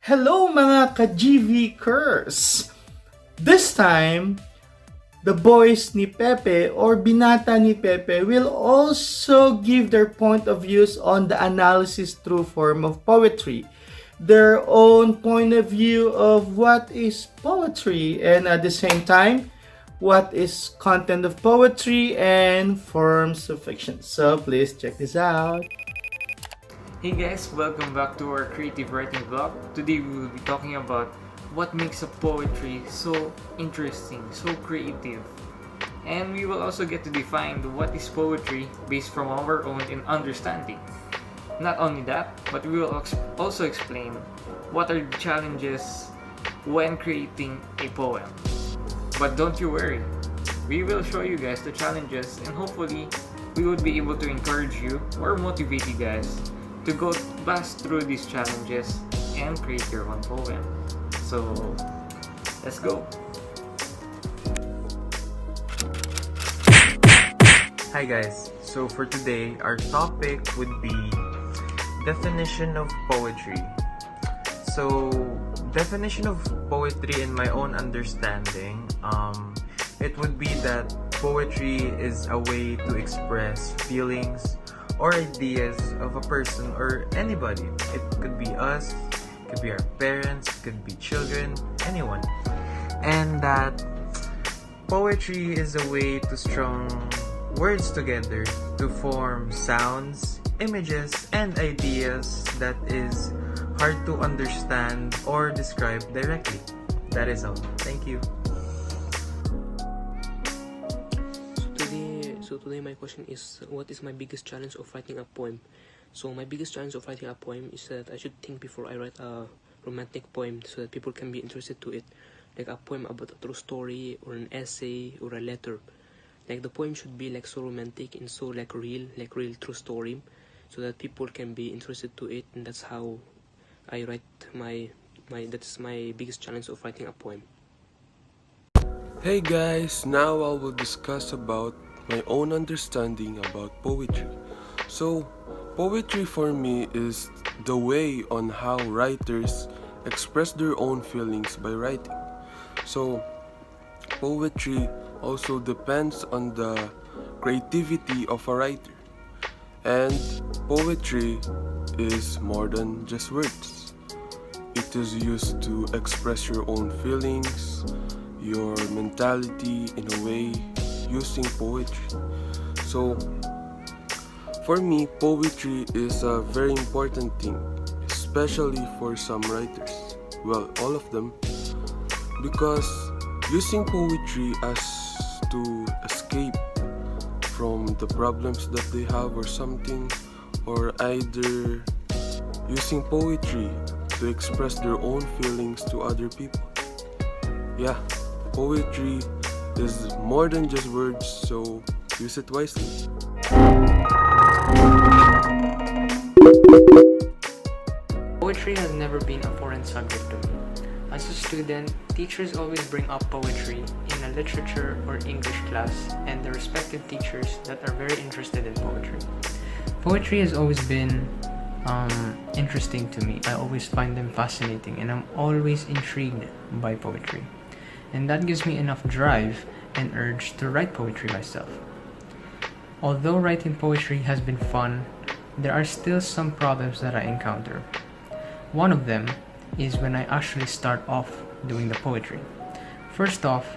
Hello mga ka-GV-kers! This time, the boys ni Pepe or binata ni Pepe will also give their point of views on the analysis through form of poetry. Their own point of view of what is poetry and at the same time, what is content of poetry and forms of fiction. So please check this out. Hey guys, welcome back to our creative writing vlog. Today we will be talking about what makes a poetry so interesting, so creative. And we will also get to define what is poetry based from our own understanding. Not only that, but we will also explain what are the challenges when creating a poem. But don't you worry, we will show you guys the challenges and hopefully we would be able to encourage you or motivate you guys to go pass through these challenges and create your own poem. So, let's go! Hi guys, so for today our topic would be definition of poetry. So, definition of poetry in my own understanding, it would be that poetry is a way to express feelings or ideas of a person or anybody. It could be us, it could be our parents, it could be children, anyone. And that poetry is a way to strung words together to form sounds, images, and ideas that is hard to understand or describe directly. That is all. Thank you. So today my question is, what is my biggest challenge of writing a poem? So my biggest challenge of writing a poem is that I should think before I write a romantic poem so that people can be interested to it. Like a poem about a true story or an essay or a letter. Like the poem should be like so romantic and so like real true story so that people can be interested to it, and that's how I write that's my biggest challenge of writing a poem. Hey guys, now I will discuss about my own understanding about poetry. So, poetry for me is the way on how writers express their own feelings by writing. So, poetry also depends on the creativity of a writer. And poetry is more than just words. It is used to express your own feelings, your mentality in a way using poetry. So for me, poetry is a very important thing, especially for some writers, well, all of them, because using poetry as to escape from the problems that they have or something, or either using poetry to express their own feelings to other people. Yeah, poetry is more than just words, so use it wisely. Poetry has never been a foreign subject to me. As a student, teachers always bring up poetry in a literature or English class and the respective teachers that are very interested in poetry. Poetry has always been interesting to me. I always find them fascinating and I'm always intrigued by poetry. And that gives me enough drive and urge to write poetry myself. Although writing poetry has been fun, there are still some problems that I encounter. One of them is when I actually start off doing the poetry. First off,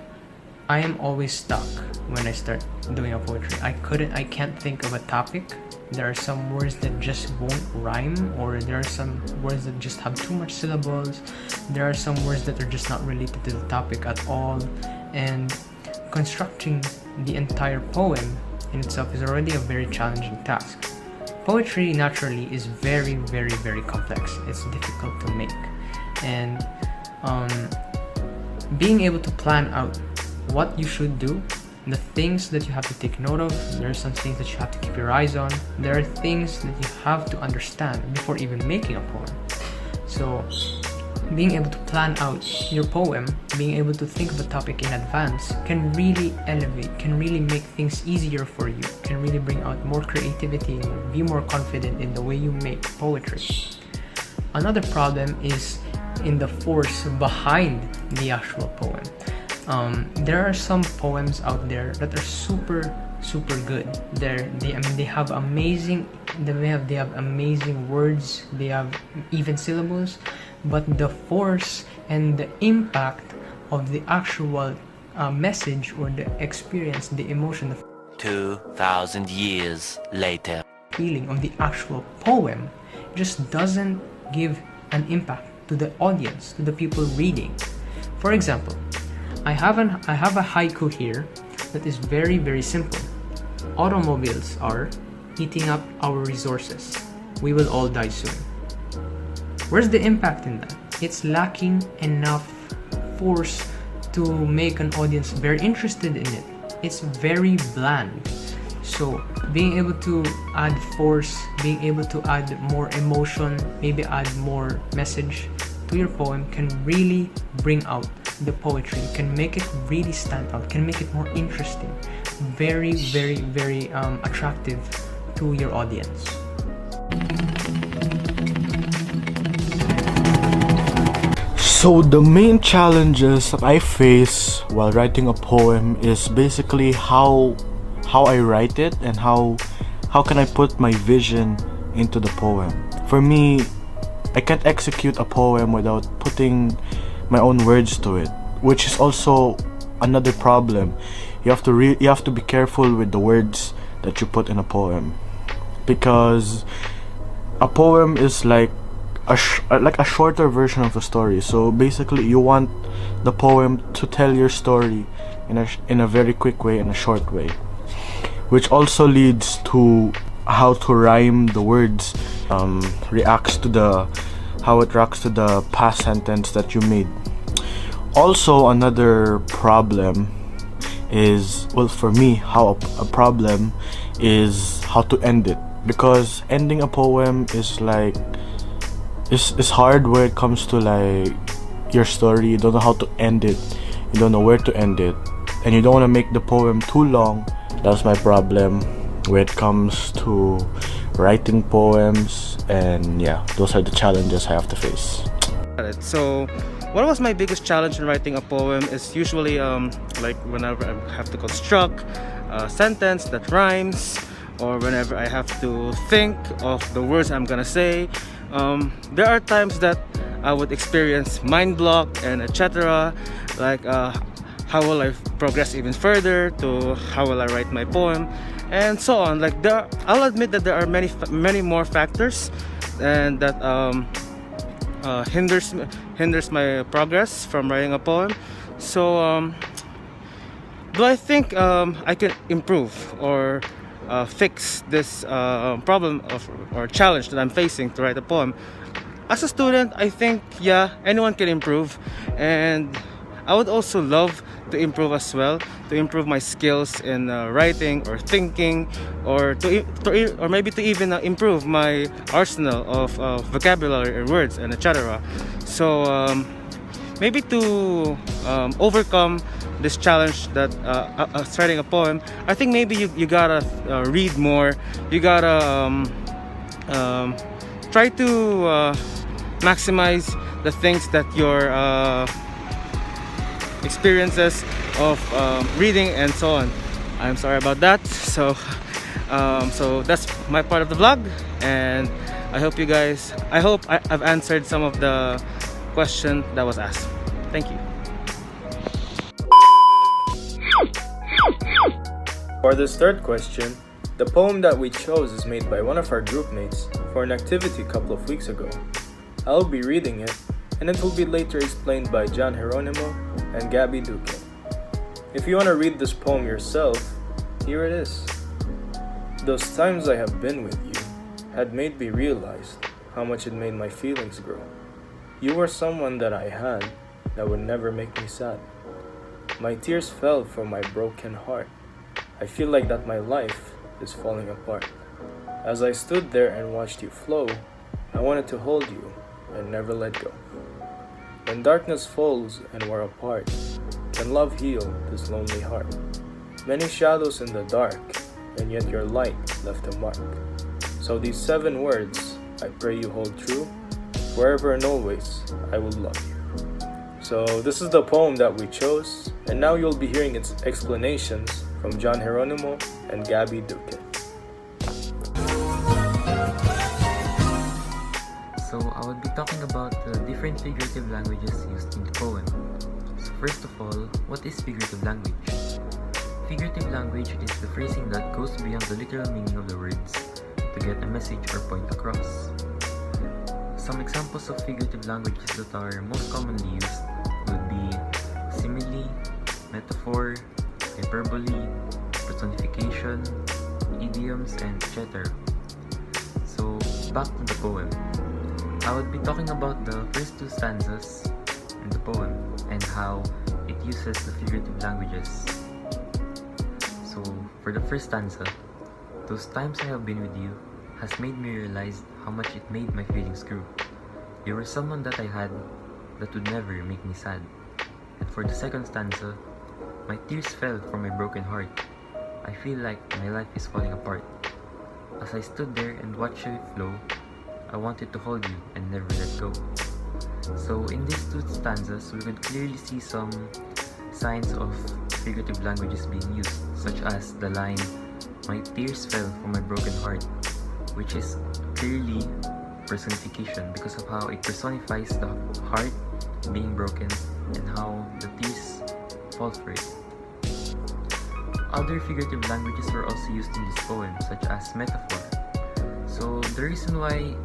I am always stuck when I start doing a poetry. I can't think of a topic. There are some words that just won't rhyme, or there are some words that just have too much syllables. There are some words that are just not related to the topic at all. And constructing the entire poem in itself is already a very challenging task. Poetry naturally is very, very, very complex. It's difficult to make. And being able to plan out what you should do, the things that you have to take note of, there are some things that you have to keep your eyes on, there are things that you have to understand before even making a poem. So being able to plan out your poem, being able to think of a topic in advance can really elevate, can really make things easier for you, can really bring out more creativity and be more confident in the way you make poetry. Another problem is in the force behind the actual poem. There are some poems out there that are super good. They have amazing words, they have even syllables, but the force and the impact of the actual message or the experience, the emotion, the 2,000 years later. feeling of the actual poem just doesn't give an impact to the audience, to the people reading. For example, I have a haiku here that is very simple. Automobiles are eating up our resources. We will all die soon. Where's the impact in that? It's lacking enough force to make an audience very interested in it. It's very bland. So being able to add force, being able to add more emotion, maybe add more message to your poem can really bring out the poetry, can make it really stand out, can make it more interesting, very attractive to your audience. So the main challenges that I face while writing a poem is basically how I write it and how can I put my vision into the poem. For me, I can't execute a poem without putting my own words to it, which is also another problem. You have to be careful with the words that you put in a poem, because a poem is like a shorter version of a story. So basically, you want the poem to tell your story in a very quick way, in a short way, which also leads to how to rhyme the words, how it reacts to the past sentence that you made. Also, another problem is, well, for me, how a problem is how to end it, because ending a poem is like it's hard where it comes to like your story. You don't know how to end it, you don't know where to end it, and you don't want to make the poem too long. That's my problem when it comes to writing poems, and yeah, those are the challenges I have to face. So what was my biggest challenge in writing a poem is usually like whenever I have to construct a sentence that rhymes, or whenever I have to think of the words I'm gonna say. There are times that I would experience mind block and etc. Like how will I progress even further, to how will I write my poem, and so on. Like I'll admit that there are many more factors, and that hinders my progress from writing a poem. So do I think I can improve or fix this problem or challenge that I'm facing to write a poem? As a student, I think yeah, anyone can improve, and I would also love to improve as well, to improve my skills in writing or thinking, or maybe to even improve my arsenal of vocabulary or words and etc. So maybe to overcome this challenge that writing a poem, I think maybe you gotta read more. You gotta try to maximize the things that your experiences of reading and so on. I'm sorry about that. So that's my part of the vlog, and I hope I've answered some of the question that was asked. Thank you. For this third question, the poem that we chose is made by one of our group mates for an activity a couple of weeks ago. I'll be reading it, and it will be later explained by John Geronimo and Gabby Duque. If you want to read this poem yourself, here it is. Those times I have been with you had made me realize how much it made my feelings grow. You were someone that I had that would never make me sad. My tears fell from my broken heart. I feel like that my life is falling apart. As I stood there and watched you flow, I wanted to hold you and never let go. When darkness falls and we're apart, can love heal this lonely heart? Many shadows in the dark, and yet your light left a mark. So these 7 words, I pray you hold true. forever and always, I will love you. So this is the poem that we chose, and now you'll be hearing its explanations from John Geronimo and Gabby Duque. So I will be talking about the different figurative languages used in the poem. So first of all, what is figurative language? Figurative language is the phrasing that goes beyond the literal meaning of the words to get a message or point across. Some examples of figurative languages that are most commonly used would be simile, metaphor, hyperbole, personification, idioms, and etc. So back to the poem. I would be talking about the first two stanzas in the poem and how it uses the figurative languages. So for the first stanza, those times I have been with you has made me realize how much it made my feelings grow. You were someone that I had that would never make me sad. And for the second stanza, my tears fell from my broken heart. I feel like my life is falling apart. As I stood there and watched it flow, I wanted to hold you and never let go. So in these two stanzas, we could clearly see some signs of figurative languages being used, such as the line, "My tears fell from my broken heart," which is clearly personification because of how it personifies the heart being broken and how the tears fall for it. Other figurative languages were also used in this poem, such as metaphor. So the reason why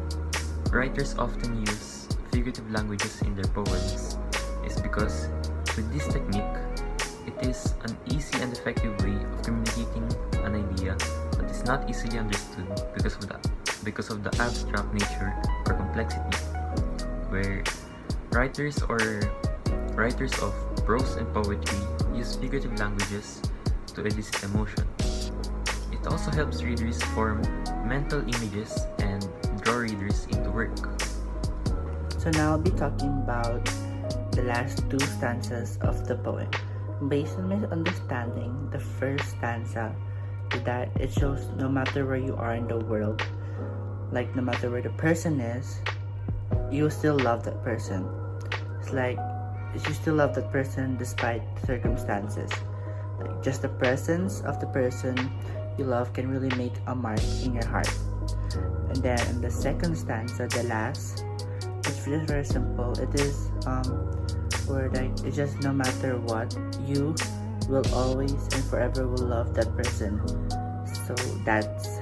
writers often use figurative languages in their poems is because with this technique, it is an easy and effective way of communicating an idea that is not easily understood because of the abstract nature or complexity, where writers of prose and poetry use figurative languages to elicit emotion. It also helps readers form mental images and draw readers into work. So now I'll be talking about the last two stanzas of the poem. Based on my understanding, the first stanza is that it shows no matter where you are in the world, like no matter where the person is, you still love that person. It's like you still love that person despite circumstances. Like just the presence of the person you love can really make a mark in your heart. And then in the second stanza, the last, it's just very simple. It is where like it's just no matter what, you will always and forever will love that person. So that's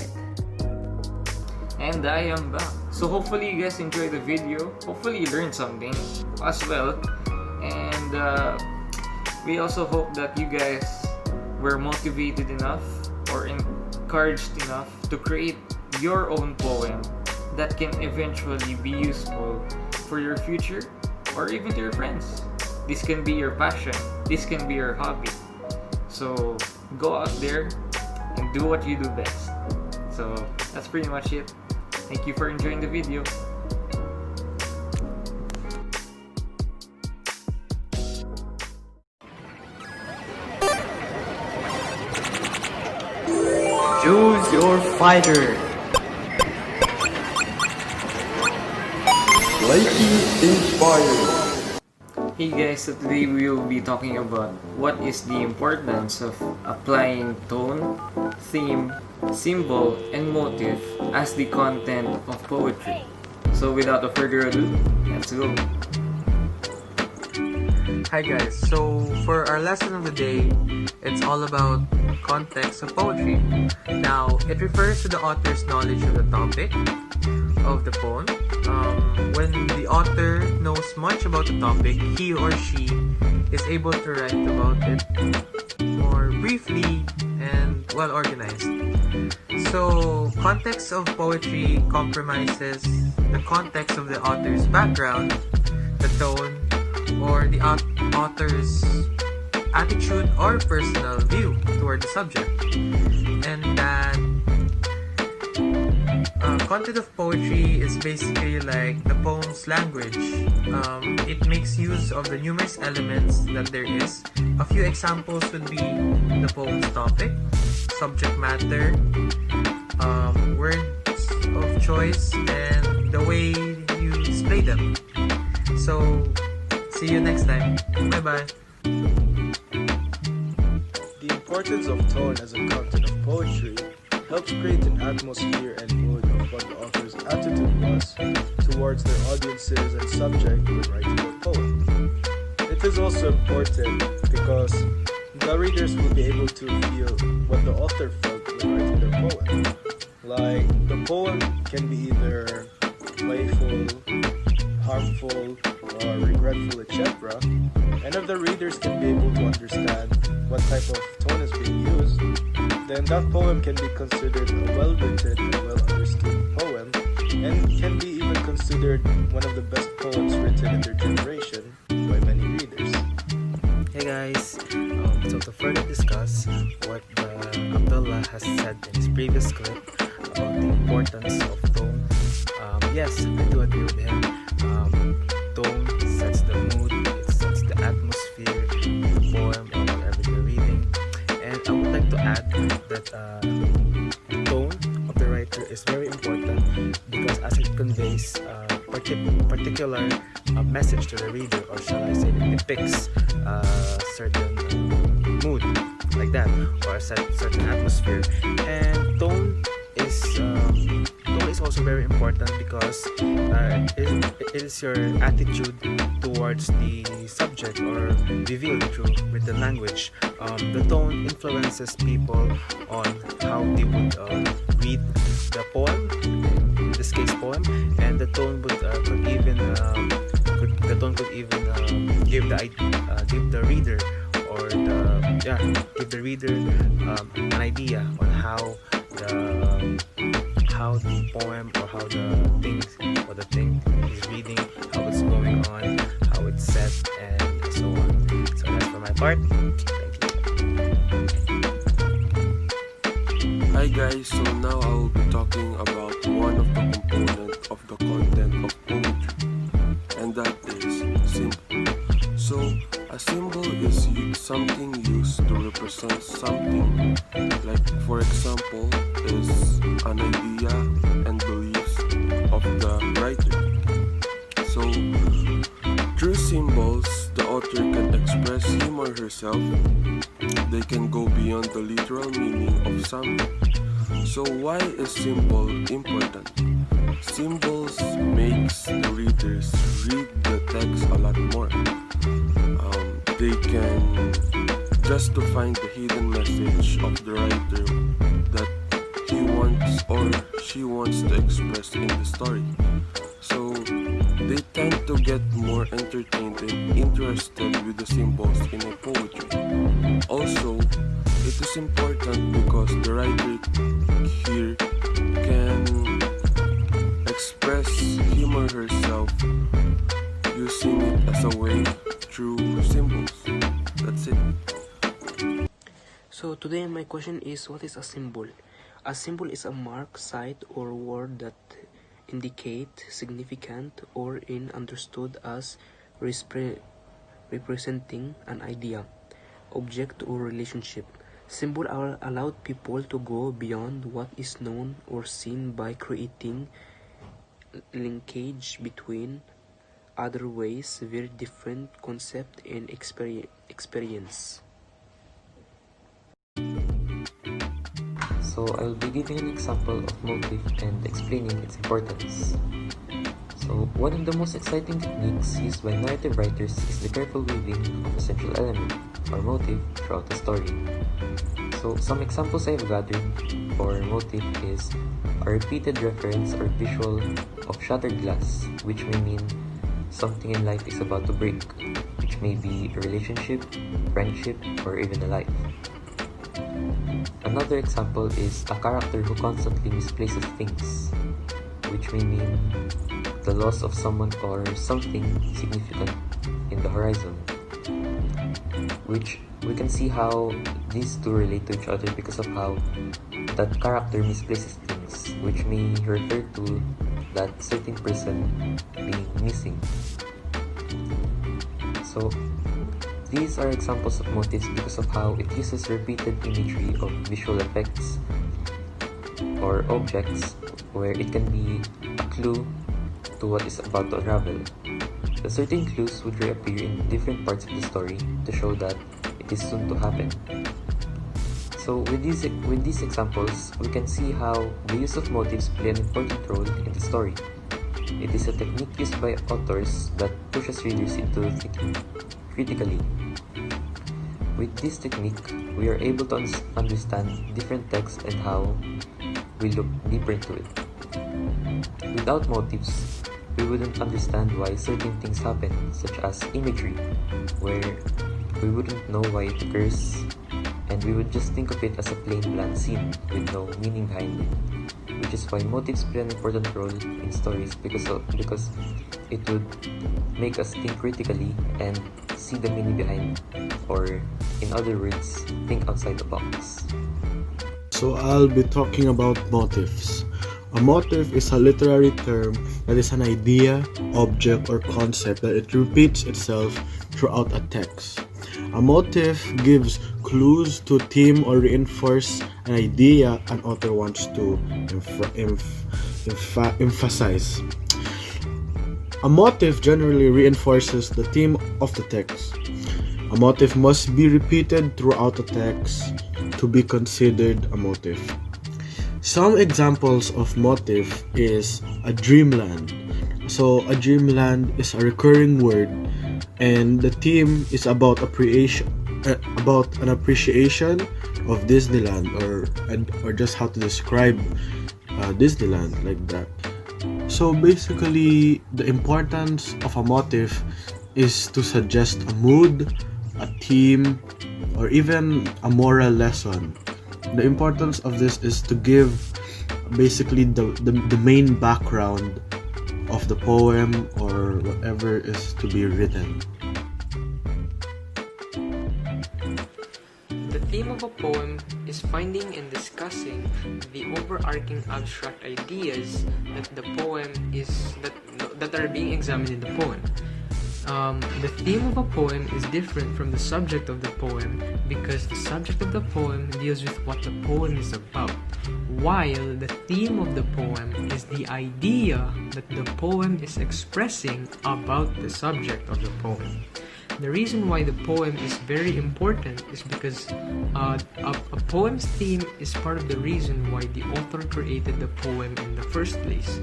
it. And I am back. So hopefully you guys enjoyed the video. Hopefully you learned something as well. And we also hope that you guys were motivated enough or encouraged enough to create your own poem that can eventually be useful for your future or even to your friends. This can be your passion. This can be your hobby. So go out there and do what you do best. So that's pretty much it. Thank you for enjoying the video. Choose your fighter. Slightly inspired. Hey guys, so today we will be talking about what is the importance of applying tone, theme, symbol, and motive as the content of poetry. So without further ado, let's go. Hi guys, so for our lesson of the day, it's all about context of poetry. Now, it refers to the author's knowledge of the topic of the poem. When the author knows much about the topic, he or she is able to write about it more briefly and well organized. So, context of poetry compromises the context of the author's background, the tone, or the author's attitude or personal view toward the subject. And that content of poetry is basically like the poem's language. It makes use of the numerous elements that there is. A few examples would be the poem's topic, subject matter, words of choice, and the way you them. So, see you next time. Bye bye. The importance of tone as a content of poetry helps create an atmosphere and mood of what the author's attitude was towards their audiences and subject when writing their poem. It is also important because the readers will be able to feel what the author felt when writing their poem. Like, the poem can be either playful, harmful, or regretful, etc. And if the readers can be able to understand what type of tone is being used, then that poem can be considered a well-written and well-understood poem, and can be even considered one of the best poems written in their generation by many readers. Hey guys, so to further discuss what Abdullah has said in his previous clip about the importance of tone, yes, I do agree with him. Tone sets the mood, it sets the atmosphere of the poem or whatever you're reading. And I would like to add that the tone of the writer is very important because as it conveys a particular message to the reader, or shall I say it depicts a certain mood like that, or a certain atmosphere. And tone is also very important because it is your attitude towards the subject or revealed through written language. The tone influences people on how they would read the poem, in this case poem, and the tone could even give the reader an idea on how the poem or how the thing is reading, how it's going on, how it's set, and so on. So that's for my part. Thank you. Hi guys, so now I will be talking about one of the components of the content of poetry, and that is symbol. So a symbol is something used to represent something, like for example is an idea and beliefs of the writer. So through symbols the author can express him or herself. They can go beyond the literal meaning of something. So why is symbol important? Symbols makes the readers read the text a lot more. They can just to find the hidden message of the writer that he wants or she wants to express in the story. So they tend to get more entertained and interested with the symbols in a poetry. Also, it is important because the writer here can express him or herself using it as a way through symbols. That's it. So today my question is, what is a symbol? A symbol is a mark, sight, or word that indicate significant or in understood as representing an idea, object, or relationship. Symbol are allowed people to go beyond what is known or seen by creating linkage between other ways, very different concept and experience. So I'll be giving an example of motif and explaining its importance. So one of the most exciting techniques used by narrative writers is the careful weaving of a central element or motif throughout the story. So some examples I've gathered for motif is a repeated reference or visual of shattered glass, which may mean something in life is about to break, which may be a relationship, friendship, or even a life. Another example is a character who constantly misplaces things, which may mean the loss of someone or something significant in the horizon, which we can see how these two relate to each other because of how that character misplaces things, which may refer to that certain person being missing. So these are examples of motifs because of how it uses repeated imagery of visual effects or objects where it can be a clue to what is about to unravel. The certain clues would reappear in different parts of the story to show that it is soon to happen. So with these examples, we can see how the use of motifs play an important role in the story. It is a technique used by authors that pushes readers into thinking critically. With this technique, we are able to understand different texts and how we look deeper into it. Without motifs, we wouldn't understand why certain things happen, such as imagery, where we wouldn't know why it occurs, and we would just think of it as a plain bland scene with no meaning behind it. Which is why motifs play an important role in stories because it would make us think critically and see the meaning behind, or in other words, think outside the box. So I'll be talking about motifs. A motif is a literary term that is an idea, object, or concept that it repeats itself throughout a text. A motif gives clues to theme or reinforce an idea an author wants to emphasize. A motif generally reinforces the theme of the text. A motif must be repeated throughout the text to be considered a motif. Some examples of motif is a dreamland. So a dreamland is a recurring word, and the theme is about an appreciation of Disneyland, or just how to describe Disneyland like that. So basically, the importance of a motif is to suggest a mood, a theme, or even a moral lesson. The importance of this is to give basically the main background of the poem or whatever is to be written. The theme of a poem is finding and discussing the overarching abstract ideas that the poem that are being examined in the poem. The theme of a poem is different from the subject of the poem because the subject of the poem deals with what the poem is about, while the theme of the poem is the idea that the poem is expressing about the subject of the poem. The reason why the poem is very important is because a poem's theme is part of the reason why the author created the poem in the first place.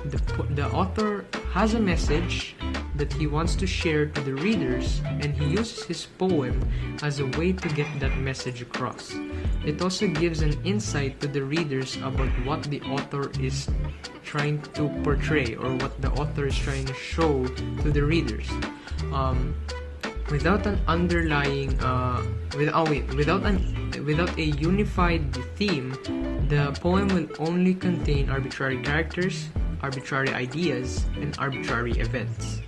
The author has a message that he wants to share to the readers, and he uses his poem as a way to get that message across. It also gives an insight to the readers about what the author is trying to portray or what the author is trying to show to the readers. Without an underlying without a unified theme, the poem will only contain arbitrary characters, arbitrary ideas, and arbitrary events.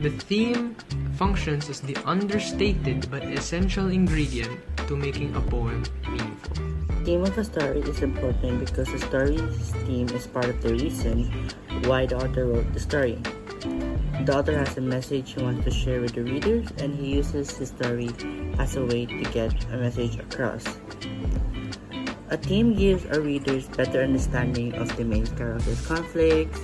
The theme functions as the understated but essential ingredient to making a poem meaningful. The theme of a story is important because the story's theme is part of the reason why the author wrote the story. The author has a message he wants to share with the readers, and he uses his story as a way to get a message across. A theme gives our readers better understanding of the main character's conflicts,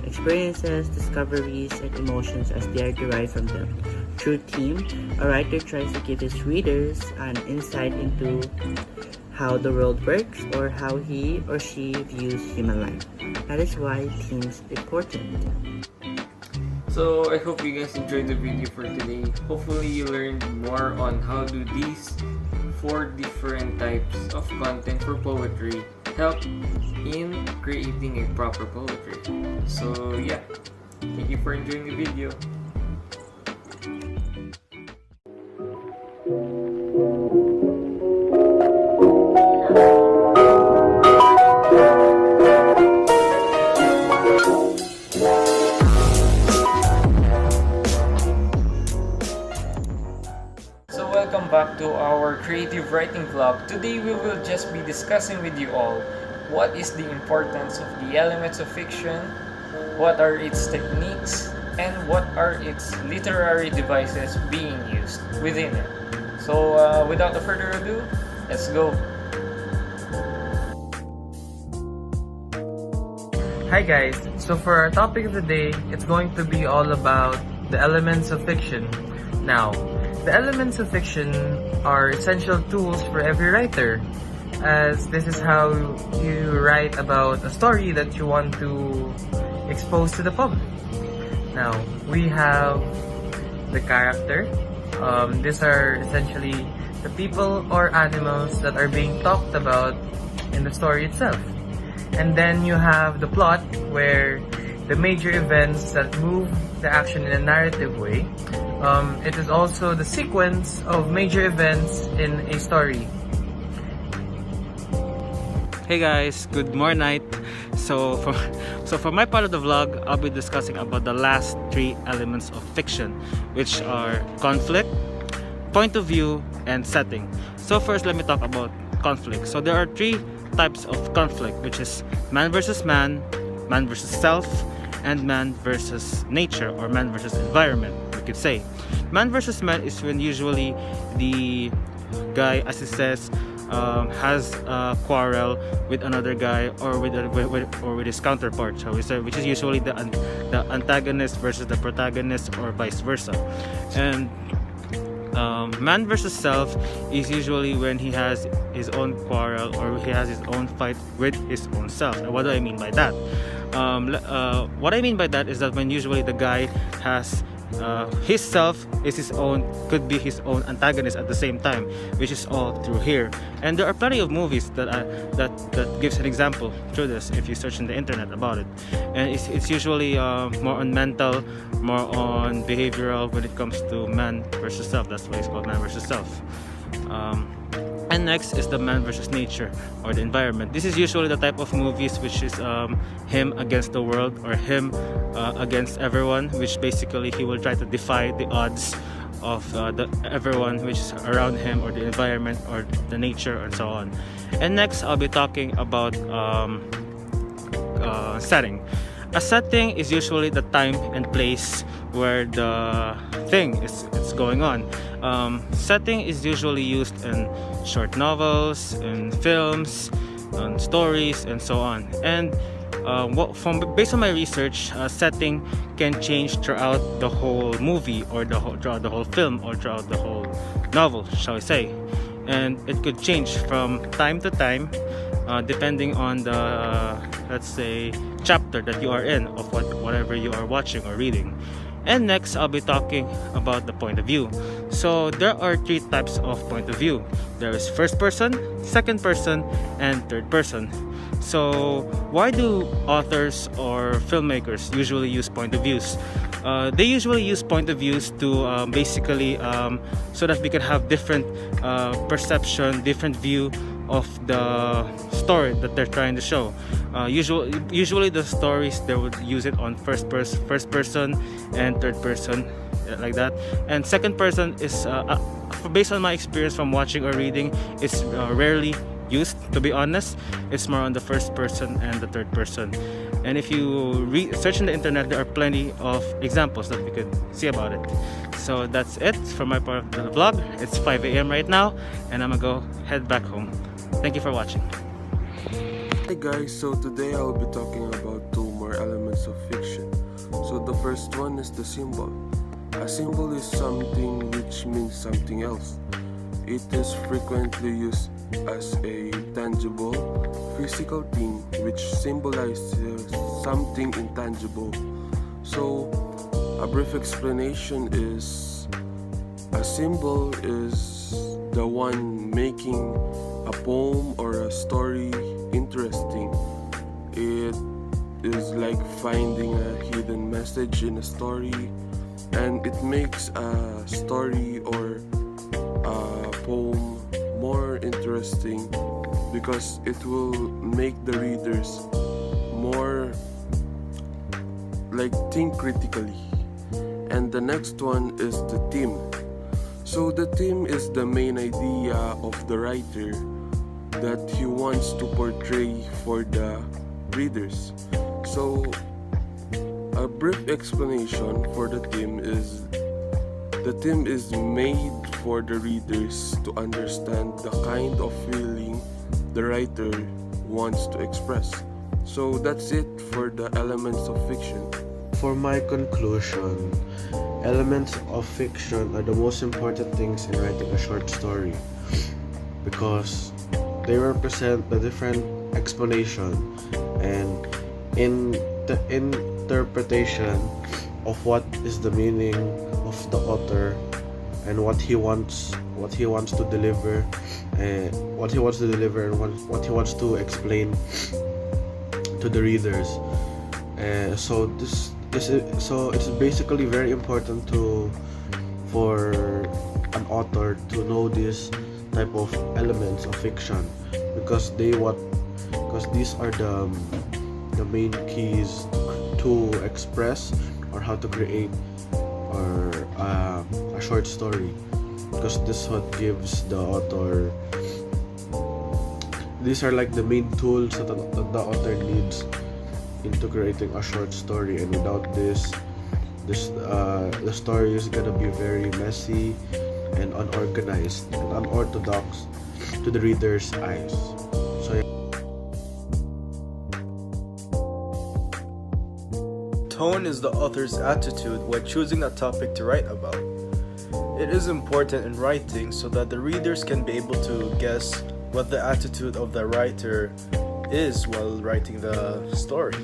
experiences, discoveries, and emotions as they are derived from them. Through theme, a writer tries to give his readers an insight into how the world works or how he or she views human life. That is why themes are important. So I hope you guys enjoyed the video for today. Hopefully you learned more on how do these 4 different types of content for poetry help in creating a proper poetry. So yeah, thank you for enjoying the video. Welcome back to our creative writing vlog. Today we will just be discussing with you all what is the importance of the elements of fiction, what are its techniques, and what are its literary devices being used within it. So without further ado, let's go. Hi guys, so for our topic of the day, it's going to be all about the elements of fiction. Now, the elements of fiction are essential tools for every writer, as this is how you write about a story that you want to expose to the public. Now, we have the character. These are essentially the people or animals that are being talked about in the story itself. And then you have the plot, where the major events that move the action in a narrative way. It is also the sequence of major events in a story. Hey guys, good morning. So for my part of the vlog, I'll be discussing about the last 3 elements of fiction, which are conflict, point of view, and setting. So first, let me talk about conflict. So there are 3 types of conflict, which is man versus man, man versus self, and man versus nature, or man versus environment, we could say. Man versus man is when usually the guy, as it says, has a quarrel with another guy, or with his counterpart, shall we say, which is usually the antagonist versus the protagonist, or vice versa. And man versus self is usually when he has his own quarrel, or he has his own fight with his own self. And what do I mean by that? What I mean by that is that when usually the guy has his self is his own, could be his own antagonist at the same time, which is all through here. And there are plenty of movies that gives an example through this if you search in the internet about it. And it's usually more on mental, more on behavioral when it comes to man versus self. That's why it's called man versus self. And next is the man versus nature, or the environment. This is usually the type of movies which is him against the world, or him against everyone, which basically he will try to defy the odds of everyone which is around him, or the environment, or the nature, and so on. And next, I'll be talking about setting. A setting is usually the time and place where the thing is going on. Setting is usually used in short novels, in films, on stories, and so on. And based on my research, setting can change throughout the whole movie, or throughout the whole film, or throughout the whole novel, shall we say. And it could change from time to time, depending on the let's say chapter that you are in of whatever you are watching or reading. And next, I'll be talking about the point of view. So there are 3 types of point of view. There is first person, second person, and third person. So why do authors or filmmakers usually use point of views? They usually use point of views to basically so that we can have different perception, different view of the story that they're trying to show. Usually the stories, they would use it on first person and third person, like that. And second person is based on my experience from watching or reading, it's rarely used, to be honest. It's more on the first person and the third person. And if you search on the internet, there are plenty of examples that we could see about it. So that's it for my part of the vlog. It's 5 a.m. right now, and I'm gonna go head back home. Thank you for watching. Hey guys, so today I'll be talking about 2 more elements of fiction. So the first one is the symbol. A symbol is something which means something else. It is frequently used as a tangible, physical thing which symbolizes something intangible. So a brief explanation is, a symbol is the one making a poem or a story interesting. It is like finding a hidden message in a story, and it makes a story or a poem more interesting because it will make the readers more like think critically. And the next one is the theme. So the theme is the main idea of the writer that he wants to portray for the readers. So a brief explanation for the theme is, the theme is made for the readers to understand the kind of feeling the writer wants to express. So that's it for the elements of fiction. For my conclusion, elements of fiction are the most important things in writing a short story because they represent the different explanation and in the interpretation of what is the meaning of the author and what he wants to deliver and what he wants to explain to the readers. So it's basically very important for an author to know this type of elements of fiction because these are the main keys to express or how to create or a short story, because this what gives the author, these are like the main tools that the author needs into creating a short story, and without this the story is gonna be very messy and unorganized and unorthodox to the reader's eyes. So tone is the author's attitude when choosing a topic to write about. It is important in writing so that the readers can be able to guess what the attitude of the writer is while writing the story.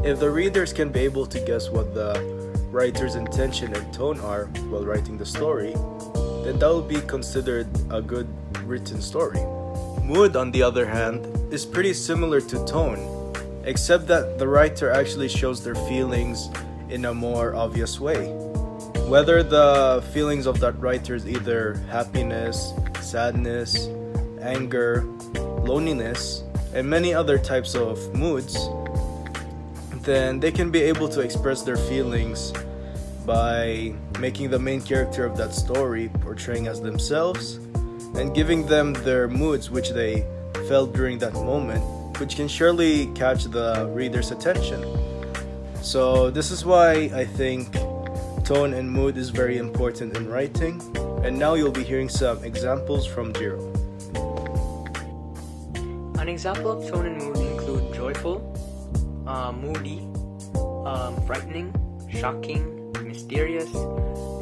If the readers can be able to guess what the writer's intention and tone are while writing the story, then that will be considered a good written story. Mood, on the other hand, is pretty similar to tone, except that the writer actually shows their feelings in a more obvious way. Whether the feelings of that writer is either happiness, sadness, anger, loneliness, and many other types of moods, then they can be able to express their feelings by making the main character of that story portraying as themselves and giving them their moods which they felt during that moment, which can surely catch the reader's attention. So this is why I think tone and mood is very important in writing, and now you'll be hearing some examples from Jiro. An example of tone and mood include joyful, moody, frightening, shocking, mysterious,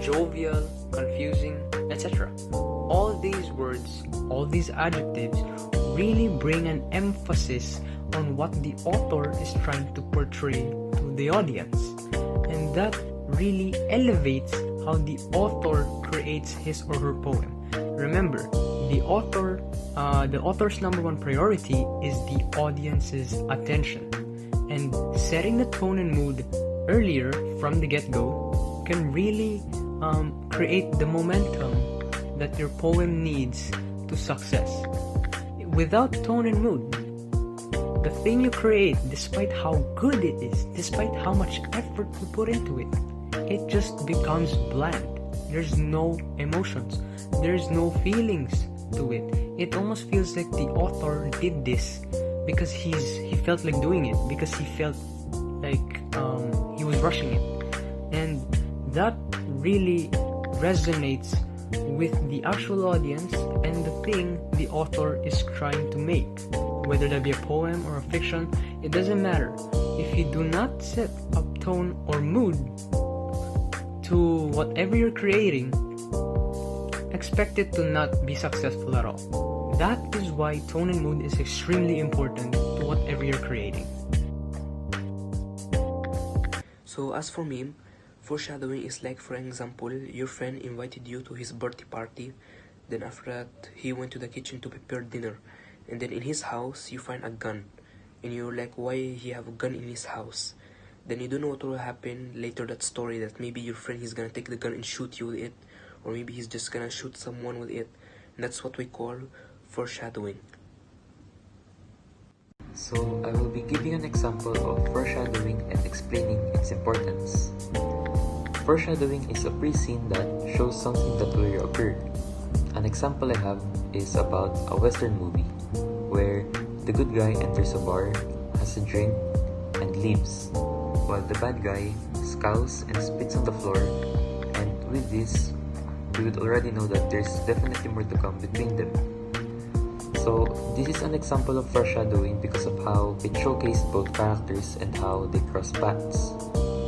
jovial, confusing, etc. All these words, all these adjectives really bring an emphasis on what the author is trying to portray to the audience, and that really elevates how the author creates his or her poem. Remember, the author's number one priority is the audience's attention, and setting the tone and mood earlier from the get-go can really create the momentum that your poem needs to success. Without tone and mood, the thing you create, despite how good it is, despite how much effort you put into it, it just becomes bland. There's no emotions, there's no feelings to it. It almost feels like the author did this because he felt like doing it, because he felt like he was rushing it, and that really resonates with the actual audience and the thing the author is trying to make. Whether that be a poem or a fiction, it doesn't matter. If you do not set up tone or mood to whatever you're creating, expect it to not be successful at all. That is why tone and mood is extremely important to whatever you're creating. So as for me, foreshadowing is like, for example, your friend invited you to his birthday party, then after that he went to the kitchen to prepare dinner, and then in his house you find a gun, and you're like, why he have a gun in his house? Then you don't know what will happen later that story, that maybe your friend is gonna take the gun and shoot you with it, or maybe he's just gonna shoot someone with it. And that's what we call foreshadowing. So I will be giving an example of foreshadowing and explaining its importance. Foreshadowing is a pre-scene that shows something that will occur. An example I have is about a Western movie, where the good guy enters a bar, has a drink, and leaves, while the bad guy scowls and spits on the floor, and with this, we would already know that there's definitely more to come between them. So this is an example of foreshadowing because of how it showcased both characters and how they cross paths.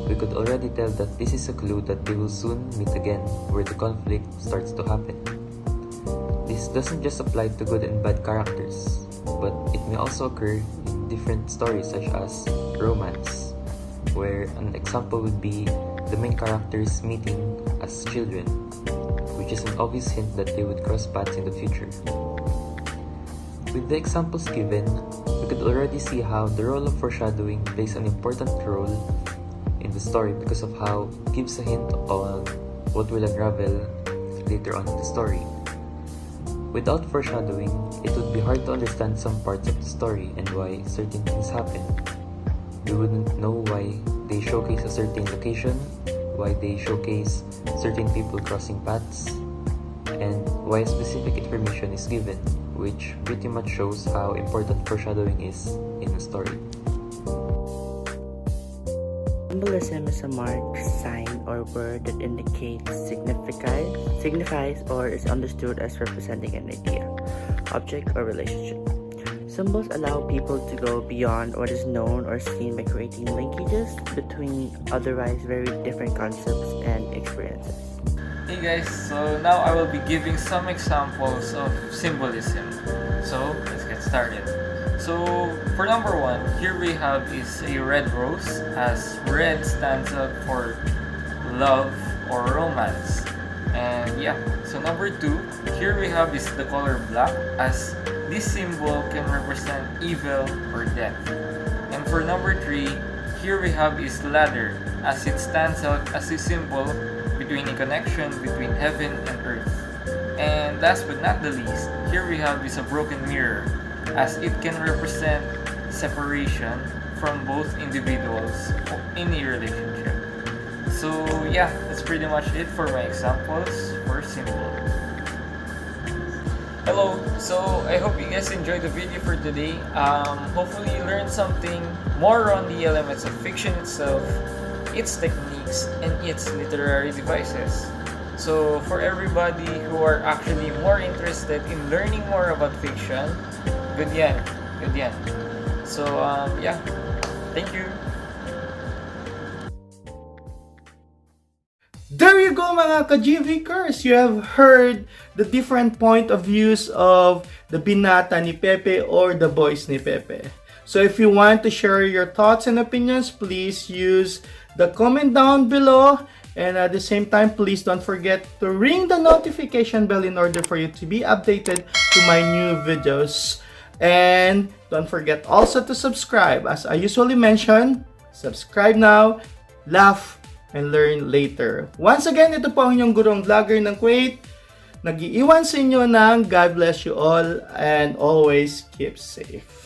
We could already tell that this is a clue that they will soon meet again, where the conflict starts to happen. This doesn't just apply to good and bad characters, but it may also occur in different stories such as romance, where an example would be the main characters meeting as children, which is an obvious hint that they would cross paths in the future. With the examples given, we could already see how the role of foreshadowing plays an important role in the story because of how it gives a hint on what will unravel later on in the story. Without foreshadowing, it would be hard to understand some parts of the story and why certain things happen. We wouldn't know why they showcase a certain location, why they showcase certain people crossing paths, and why specific information is given, which pretty much shows how important foreshadowing is in a story. Symbolism is a mark, sign, or word that indicates, signifies, or is understood as representing an idea, object, or relationship. Symbols allow people to go beyond what is known or seen by creating linkages between otherwise very different concepts and experiences. Hey guys, so now I will be giving some examples of symbolism. So let's get started. So for number one, here we have is a red rose, as red stands up for love or romance. And yeah, so number two, here we have is the color black, as this symbol can represent evil or death. And for number three, here we have is ladder, as it stands out as a symbol between a connection between heaven and earth. And last but not the least, here we have is a broken mirror, as it can represent separation from both individuals in a relationship. So yeah, that's pretty much it for my examples for symbol. Hello, so I hope you guys enjoyed the video for today. Hopefully you learned something more on the elements of fiction itself, its techniques, and its literary devices. So for everybody who are actually more interested in learning more about fiction, good yan. So yeah, thank you. There you go mga ka-GVkers! You have heard the different point of views of the binata ni Pepe or the boys ni Pepe. So if you want to share your thoughts and opinions, please use the comment down below. And at the same time, please don't forget to ring the notification bell in order for you to be updated to my new videos. And don't forget also to subscribe. As I usually mention, subscribe now, laugh, and learn later. Once again, ito po ang inyong gurong vlogger ng Kuwait. Nag-iiwan sa inyo ng God bless you all and always keep safe.